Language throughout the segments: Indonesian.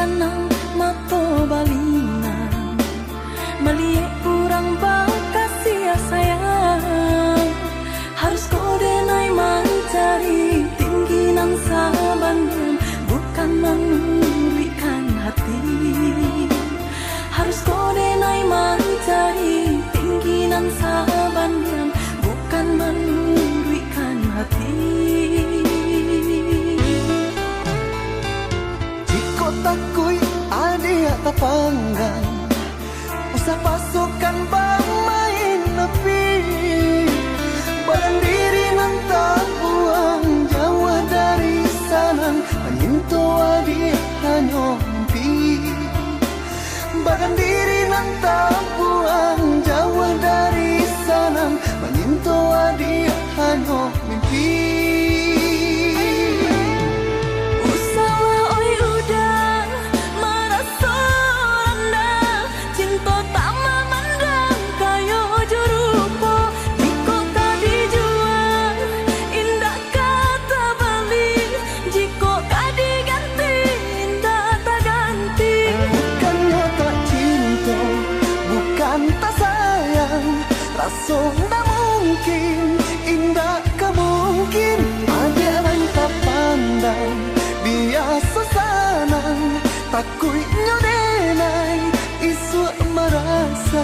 Ganang-ganang mato balingan melihat kurang bakasih sayang. Harus kau denai mencari tingginan sabangan, bukan menurikan hati. Harus kau denai mencari tingginan sabangan, bukan menurikan hati. Takui adia tapanggang usah pasukan main nepi barang diri nantang buang jauh dari sana menyentuh adia hanya mimpi barang diri nantang buang jauh dari sana menyentuh adia hanya mimpi. Sudah mungkin, indah kemungkin ada yang tak pandang biasa sana takui nyodenai isu merasa.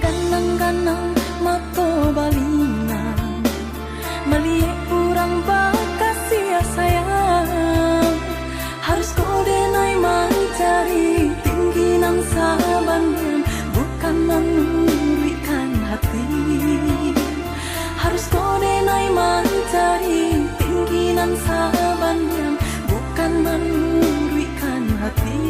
Ganang-ganang mato balingan melihat kurang bakasih sayang. Harus kau denai mencari tingginan sabangan, bukan menurikan hati. Harus kau denai mencari tingginan sabangan, bukan menurikan hati.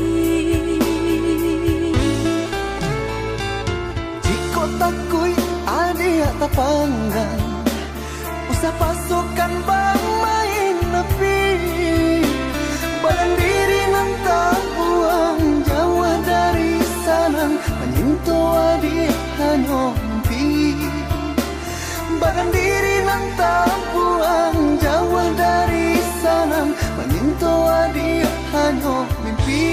Takui adia tapanggang usah pasukan main nepi barang diri nantang buang jauh dari sana menyentuh adia hanya mimpi barang diri nantang buang jauh dari sana menyentuh adia hanya mimpi.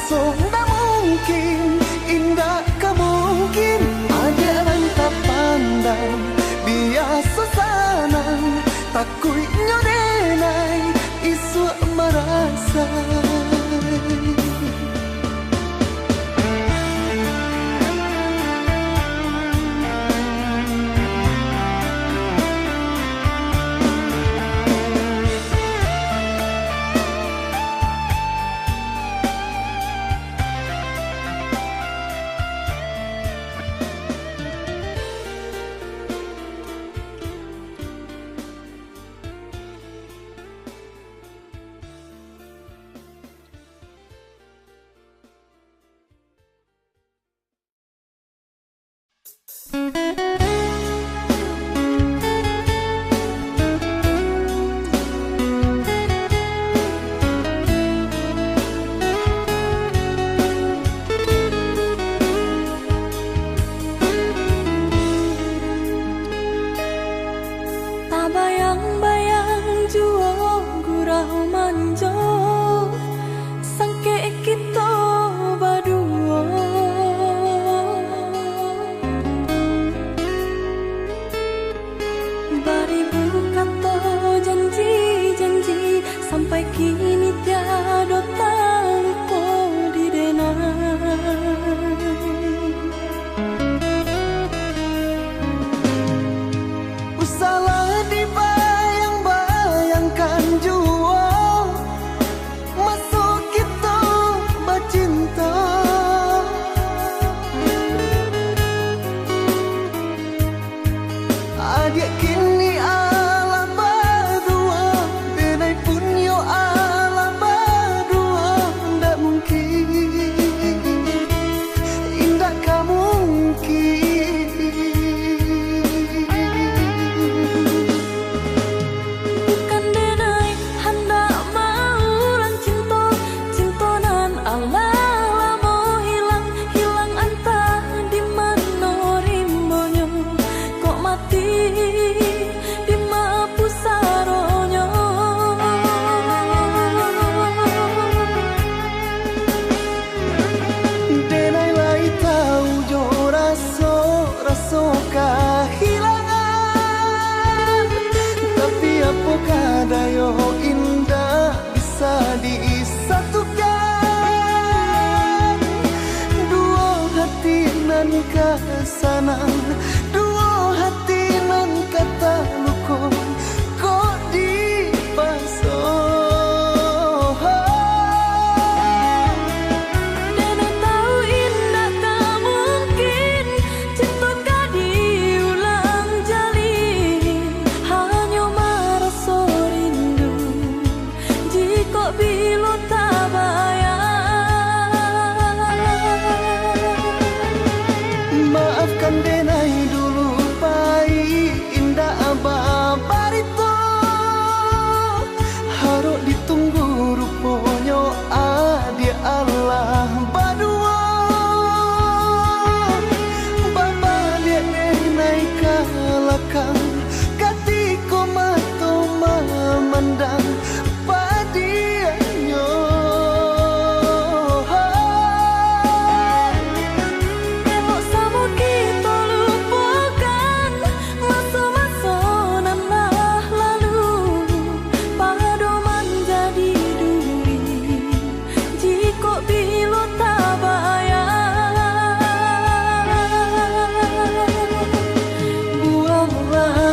Sudah mungkin, indah kemungkin ada yang tak pandang biasa sana takui nyodenai isu merasa. Baribu kata sampai kini tiada tahu kau di denai. Salah dibayang-bayangkan jua masuk kita bercinta. Adik kini alam berdua, denai punyo alam berdua. Tak mungkin, indah kamu mungkin. Bukan denai hendak maulang cinta, cinta nan Allah lamo hilang, hilang entah di mana rimbonyo. Kok mati di mana pusaronyo. Denai lai tahu jo raso kehilangan, tapi apakah dayo indah bisa disatukan. Dua hati nan kesanang, dua hati nan kata luko, kok dipasang. Denai tahu indah tak mungkin, cinta kah diulang jalin. Hanya merasa rindu, jika bila tak bayang. Maafkan denai dulu pai indah abar itu, harus ditunggu rupanya dia Allah berdua. Bapa dia denai kalakang, ketika mata memandang padianya. Elok sama kita lupakan masa-masa nan lah lalu, pada menjadi duri jika bila tak bayang. Buanglah.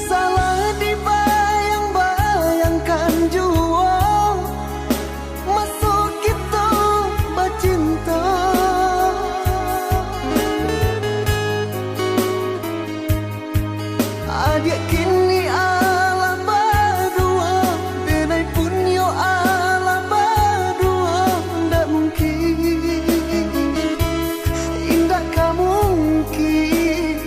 Salah dibayang-bayangkan jua masuk kita bercinta. Adik kini alam berdua, denai punyo alam berdua. Tak mungkin, indah kamu mungkin.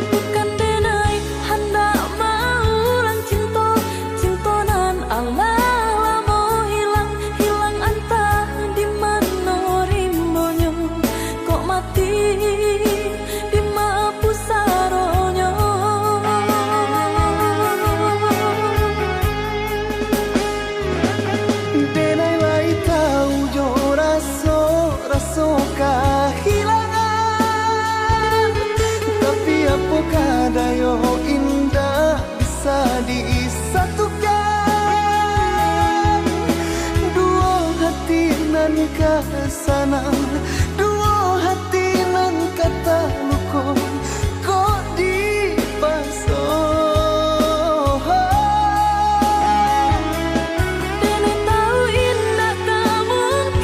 Bukan denai hendak maulang cinta, cinta nan Allah lamo hilang, hilang entah di mana rimbonyo. Kok mati di mana pusaronyo. Denai lai tahu jo raso kehilangan, tapi apakah dayo indah bisa disatukan. Dua hati nan kesanang, dua hati nan kata luko, kok dipasang. Denai tahu indah tak mungkin,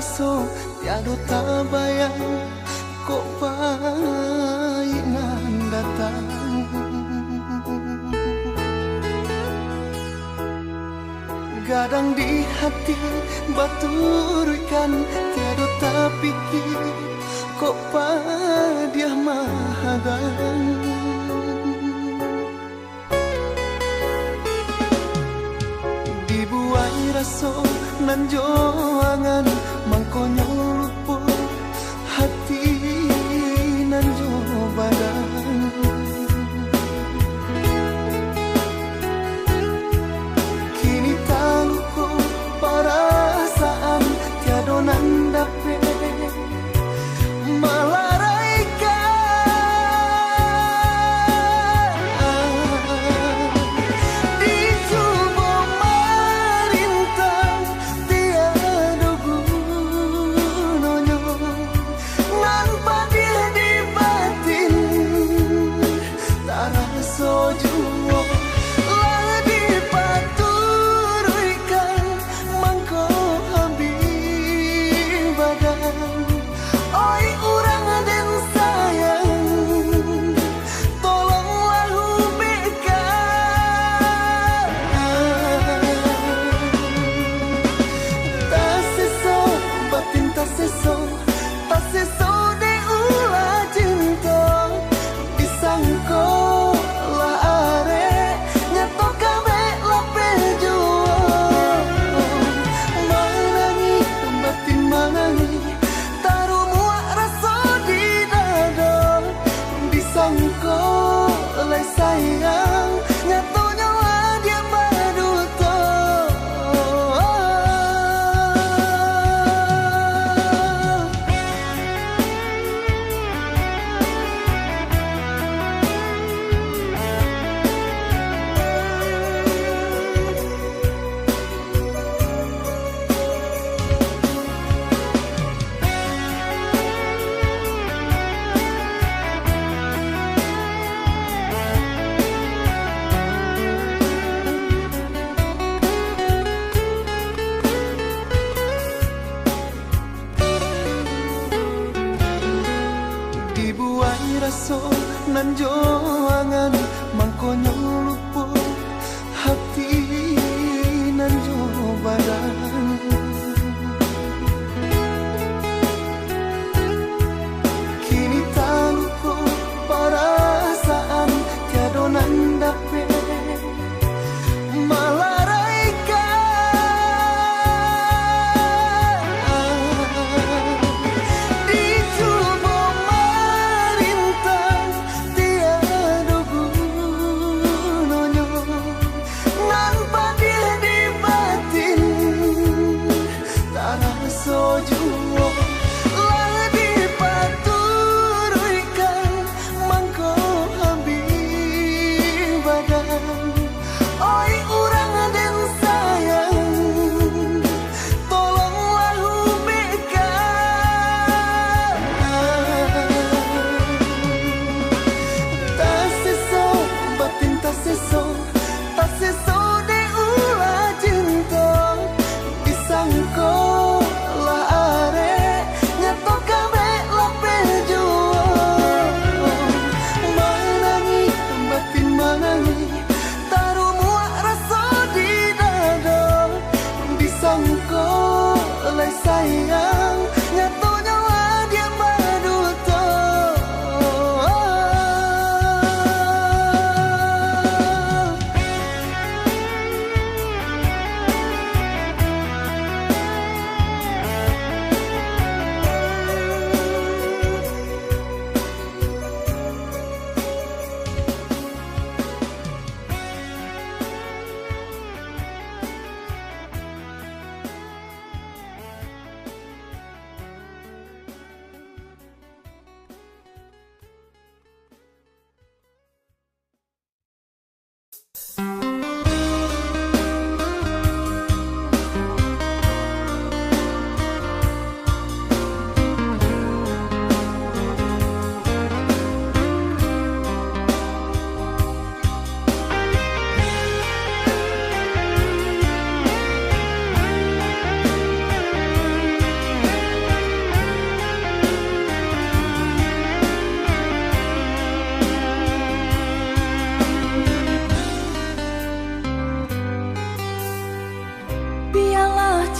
raso tiada tabayang kok painan datang. Gadang di hati baturkan tiada tapikir kok dia mahadang. Dibuai raso nan joangan mangkonyo lupa hati nan jo badan. Kini tangku perasaan tiada nan dapat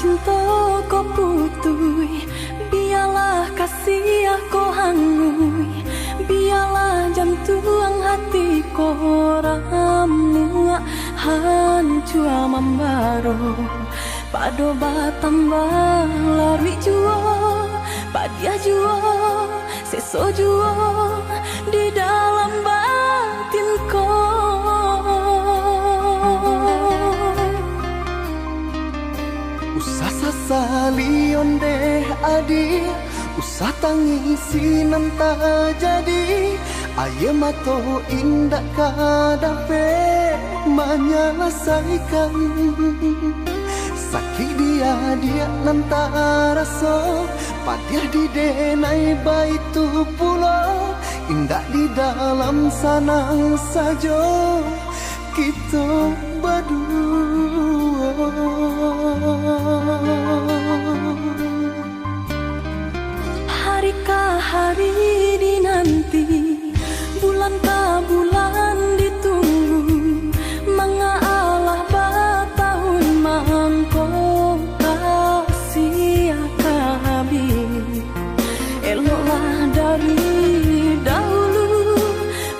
cinta ko putui, biarlah kasih aku hangui, biarlah jantung hati ko ramu hancur membaro, pado batambah lari juo, padia juo, seso juo di dalam batinku. Usah sasali onde adi, usah tangisi nanta jadi, aye mato indak kadape menyelesaikan. Sakit dia nanta raso, padiah di denai baitu pulau, indak di dalam sanang sajo kita berdua. Hari ke hari dinanti, bulan ke bulan ditunggu, mengalah batahun mangko kasih habis. Eloklah dari dahulu,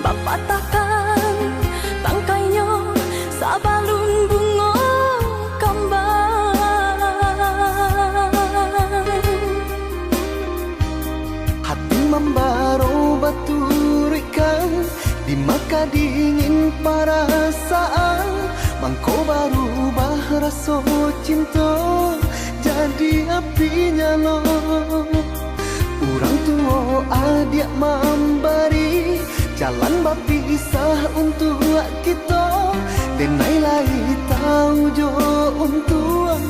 Bapak takkan tangkainya sabalun bunga kembang. Hati membaro baturikan, di maka dingin perasaan, mangko baru bahraso cinta jadi apinya lo. Orang tua adik memberi jalan berpisah untuk kita, denai lai tahu jo untuk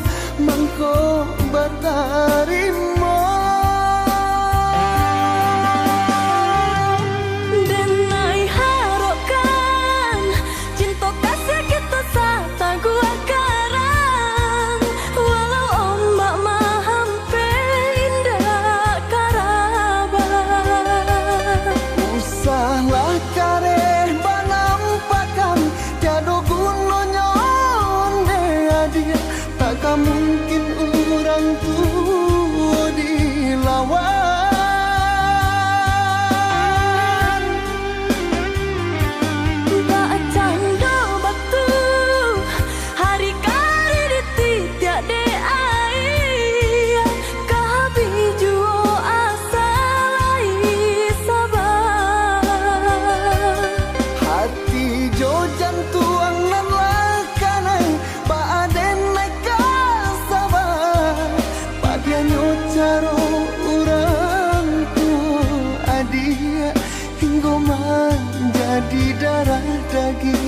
mangko bertarimo. Denai harapkan cinta kasih kita sata gua karang, walau ombak mahampe indah karabat. Usahlah kareh banampakan, tiada gunanya onde adia, takkan mungkin orang tua dilawan. Bacanda batu hari kari ditiak de air, kabi juo asal sabar. Hati jo jantung nan lakanai, baaden naik sabar, padianyo caro orang tua adia, hingga menjadi darah daging.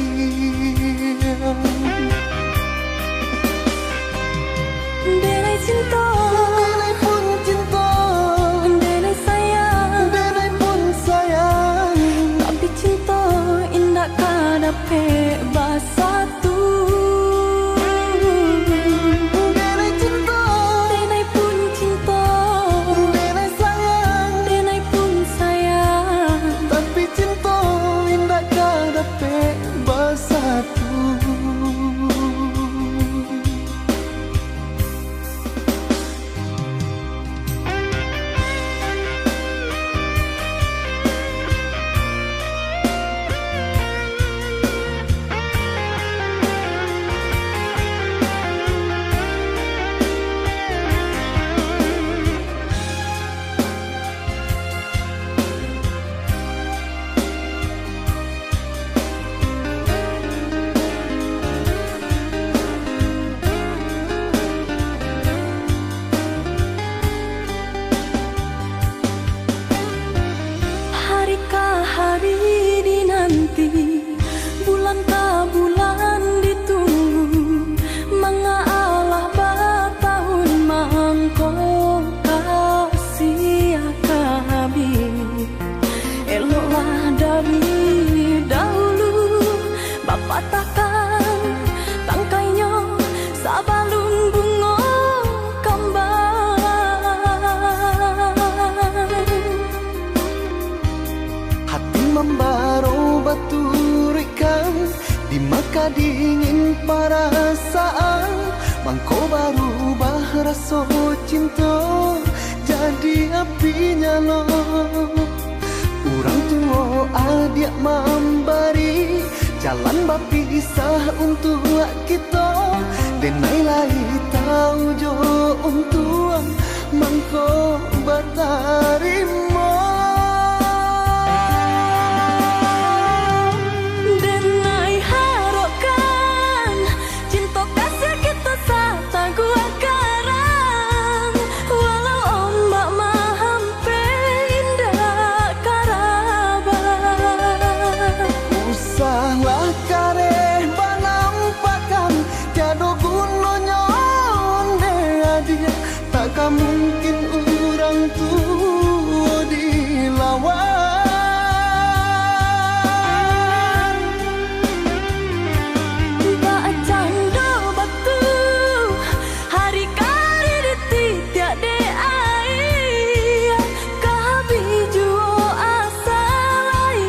Denai cinta, Denai pun cinta, denai sayang, denai pun sayang, tapi cinta indah kadape basatu. denai cinta, Denai pun cinta, denai sayang, denai pun sayang, tapi cinta indah kadape bersatu. hari ke hari dinanti, bulan ke bulan ditunggu, mengalah batahun mangko kasih habis. Eloklah dari dahulu, Bapak takkan tangkainya sabalun bunga kembang. Hati membaro baturikan, di maka dingin perasaan, mangko baru bahraso cinta jadi api nyala. Urang tua adik memberi jalan berpisah untuk kita. Denai lai tahu jo untuk mangko batarimo. Denai harokan cinta kasih kita sata gua karang. Walau ombak mahampe indah karaban. Usahlah kareh banampakan tiada gunanya onde adia. Takkan mungkin orang tua dilawan. Bak canda batu hari kari ditiak de air. Kahabi juo asalai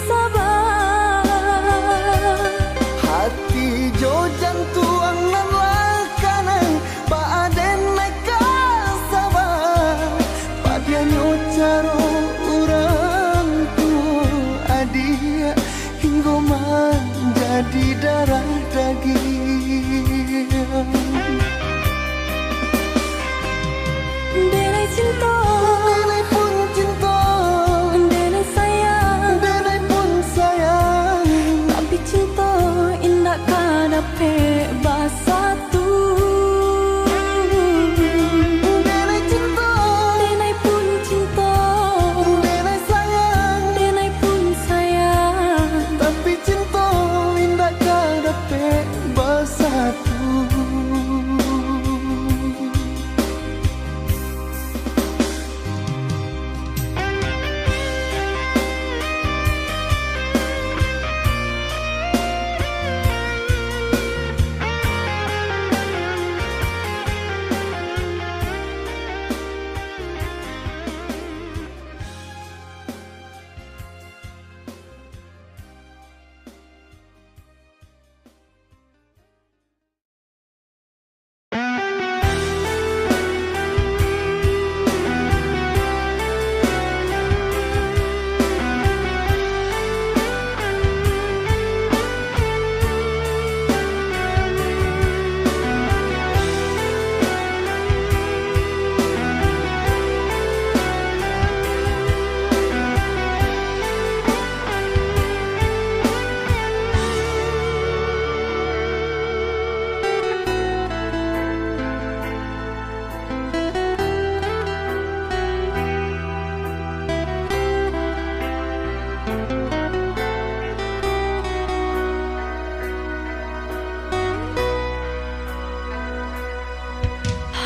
sabar. Hati jo jantuang nan lakanan baaden meka sabar. Padianyo caro urang tu adia hingga menjadi darah daging. Denai cinta, Denai pun cinta, denai sayang, denai pun sayang. tapi cinta indah kadape basatu. Denai cinta, Denai pun cinta, denai sayang. denai pun sayang. Tapi cinta indah kadape bersatu.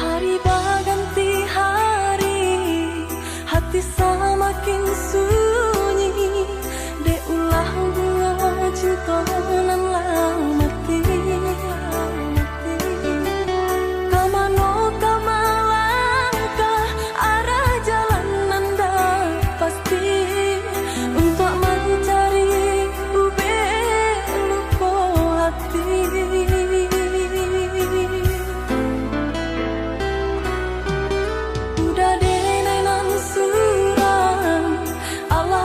Hari berganti hari, hati semakin sunyi. De ulah bunga cinta nan lah mati. Kamano kamalangkah arah jalan nanda pasti untuk mencari ube luko hati. Udah denai nan suram, Allah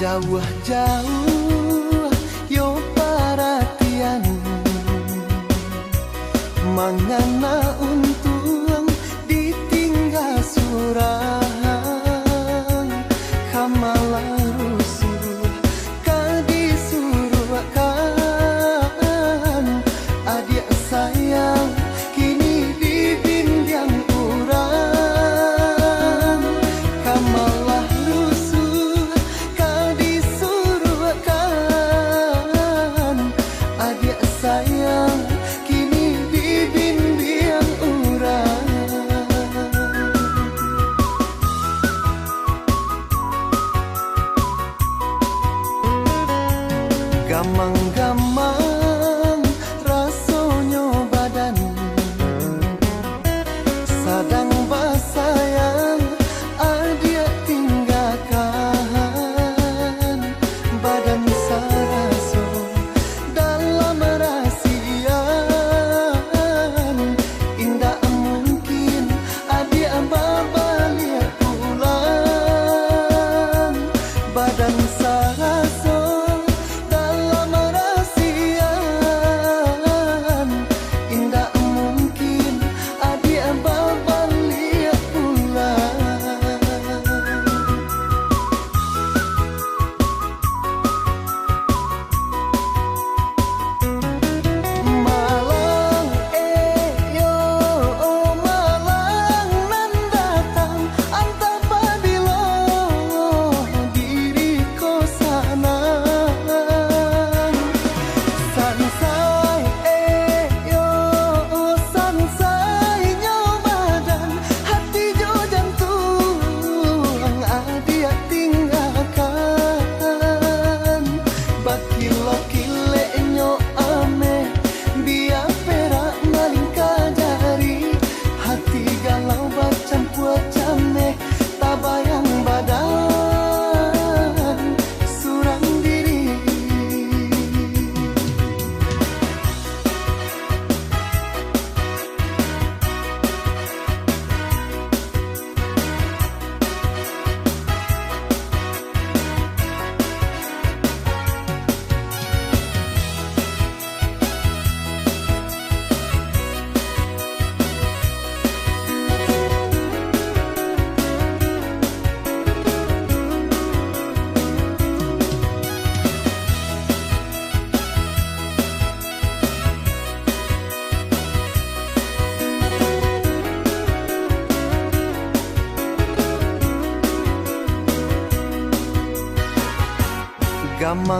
Jauh-jauh yo perhatian mangana untung ditinggal surang kamalah rusuh kadisuruhkan adik sayang kini dibinjang urang kamalah rusuh kadisuruhkan adik sayang kini dibinjang urang gamang-gamang rasonyo badan sadang basayang adia tinggalkan badan saraso dalam rahasian indah mungkin adia babalik pulang badan saraso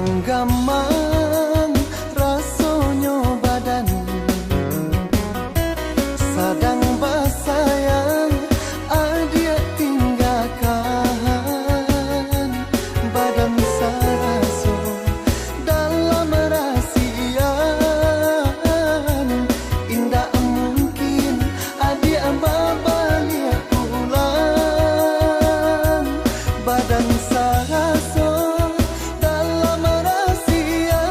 gamang-gamang rasonyo badan sadang basayang adia tinggalkan badan saraso dalam rahasian indah mungkin adia babalik pulang badan saraso dalam rahasian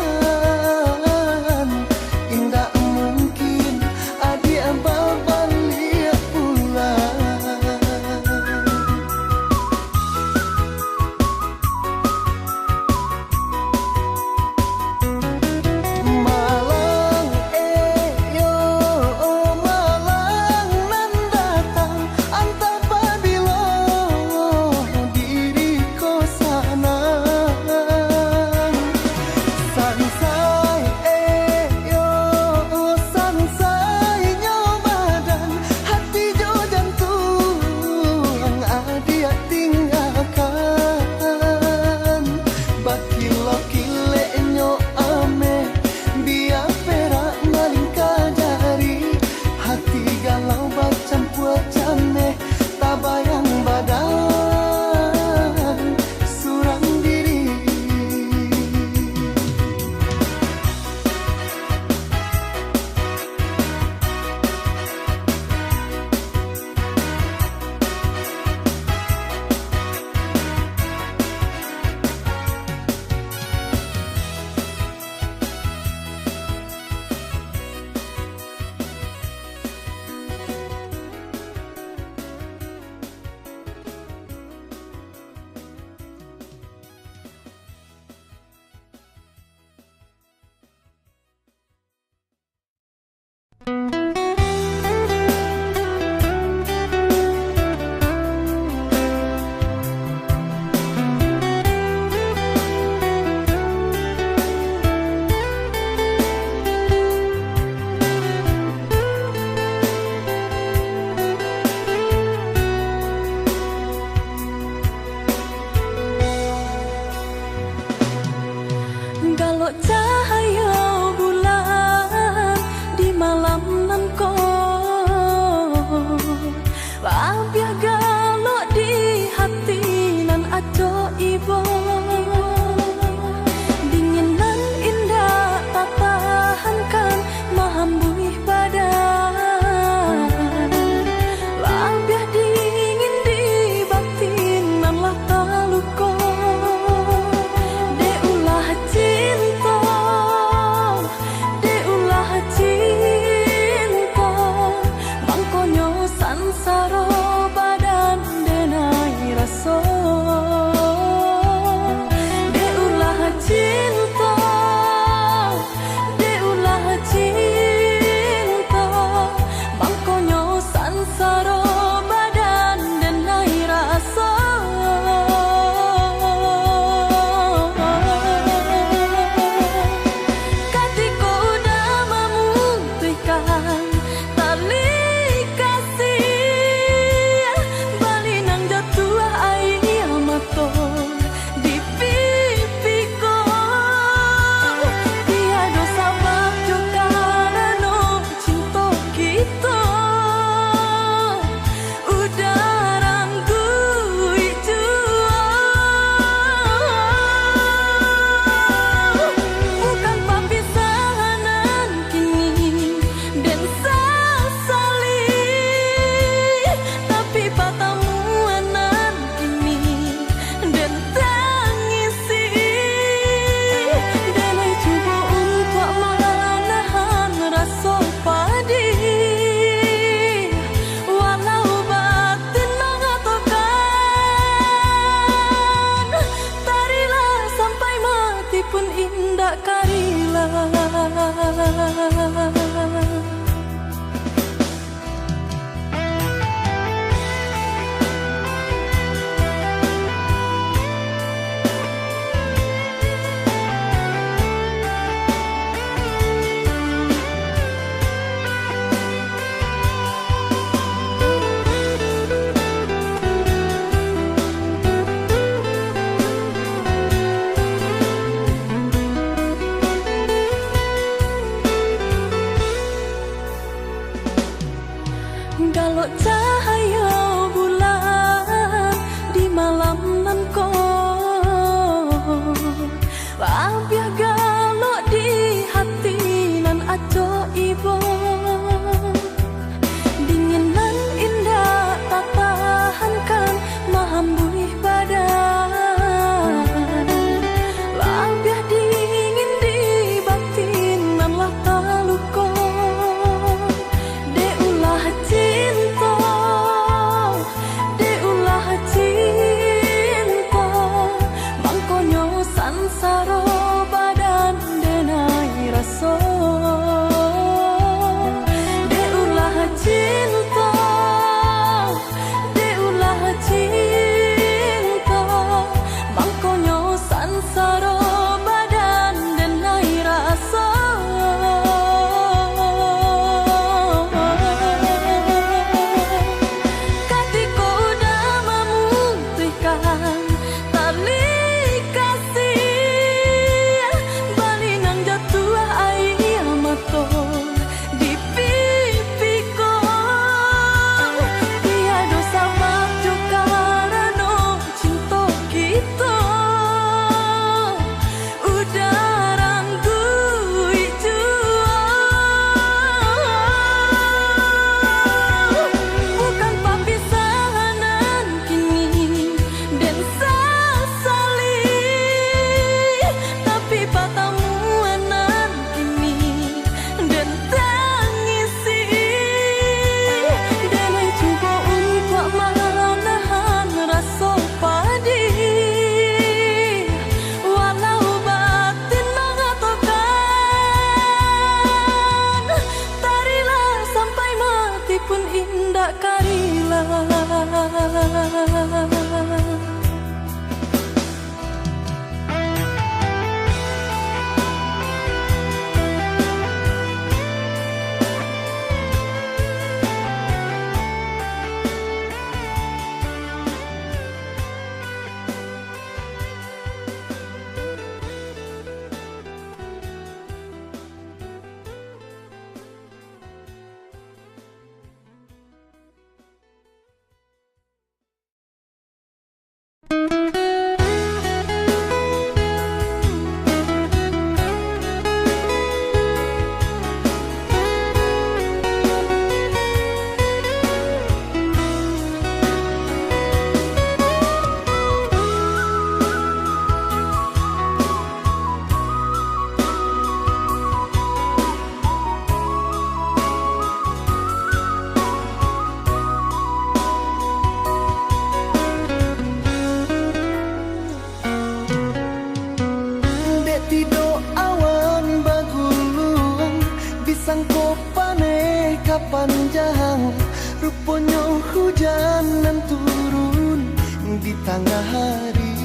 panjang, rupanya hujan nan turun di tengah hari.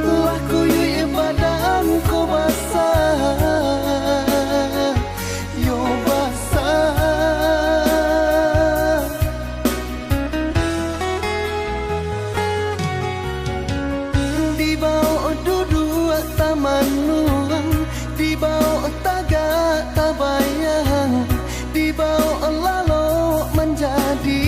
Laku yui badan ko basah, yo basah. Di bawah duduk taman nuang, di bawah tagak tabayang, di bawah lalu menjadi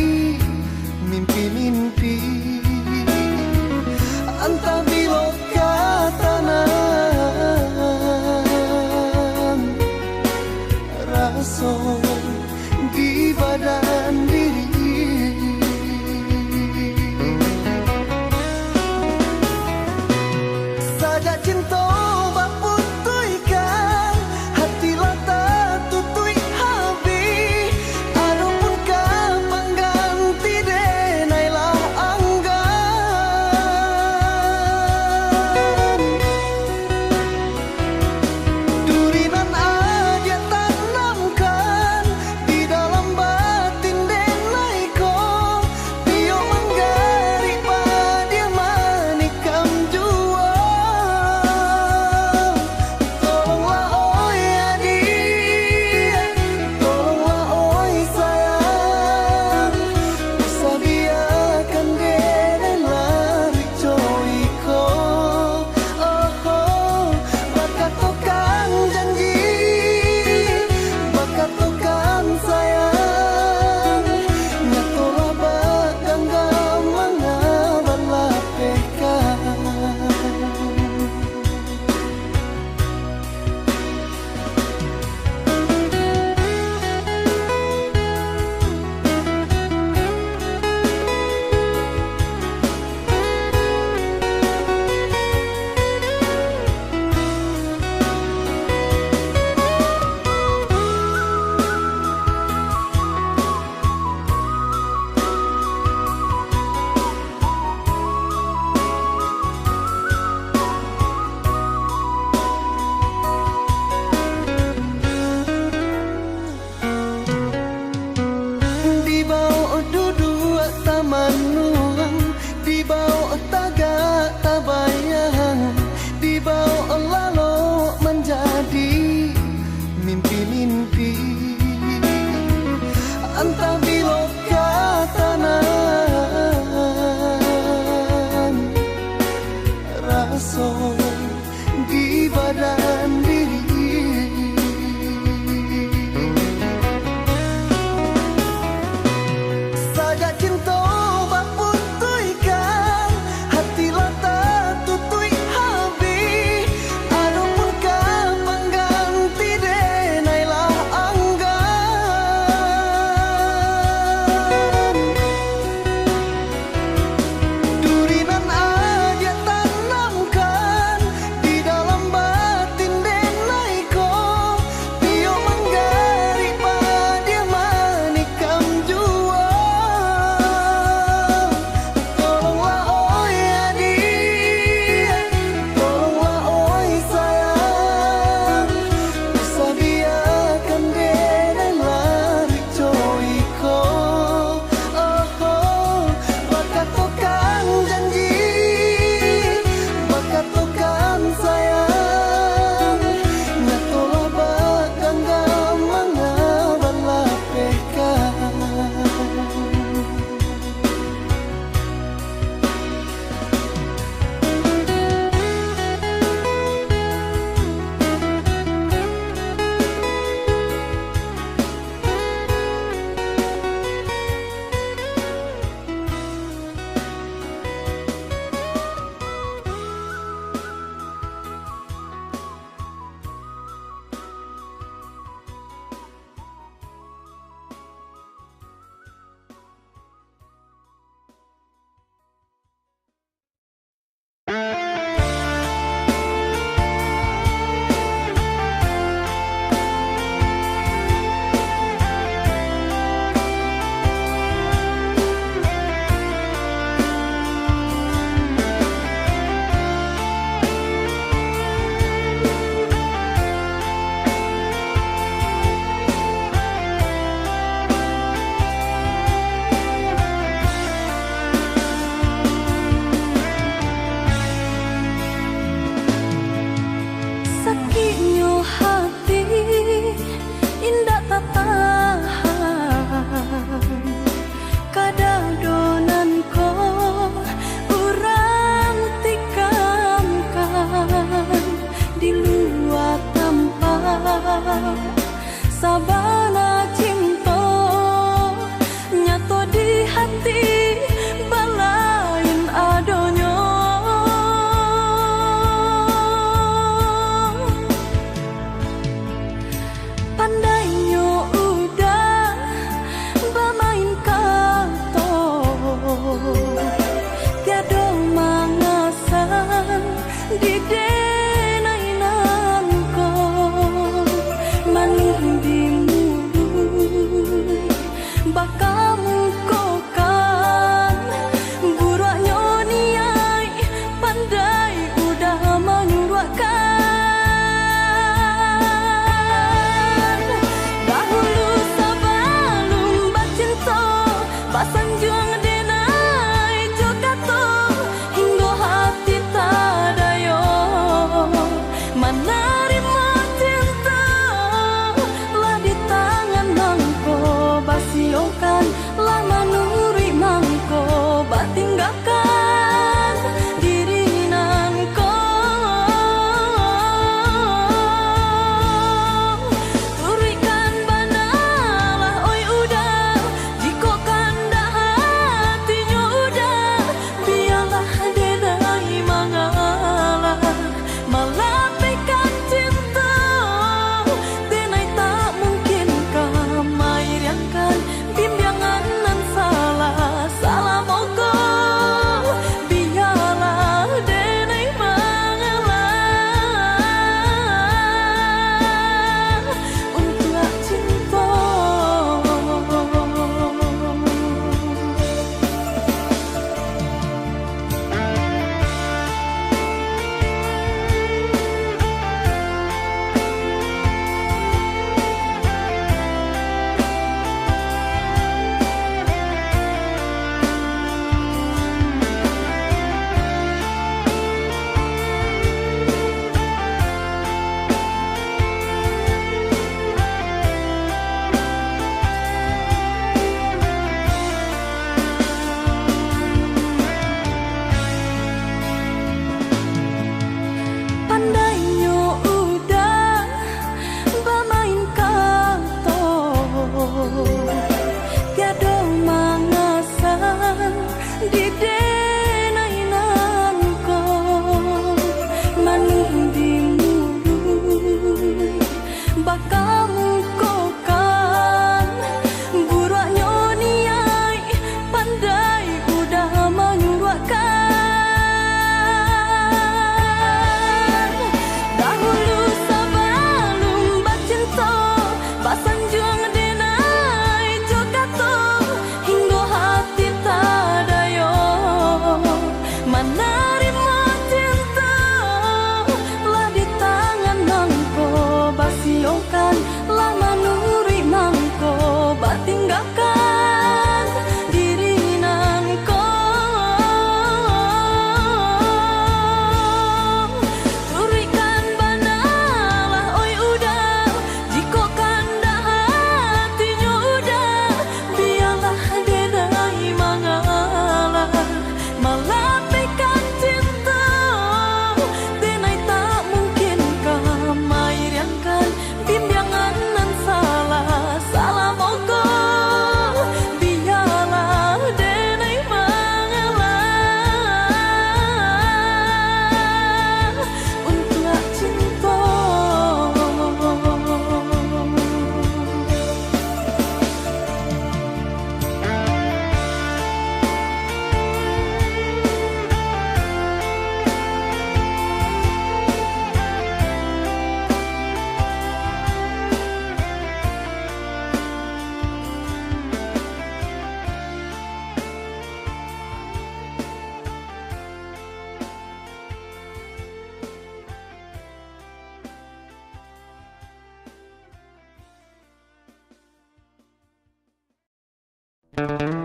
Thank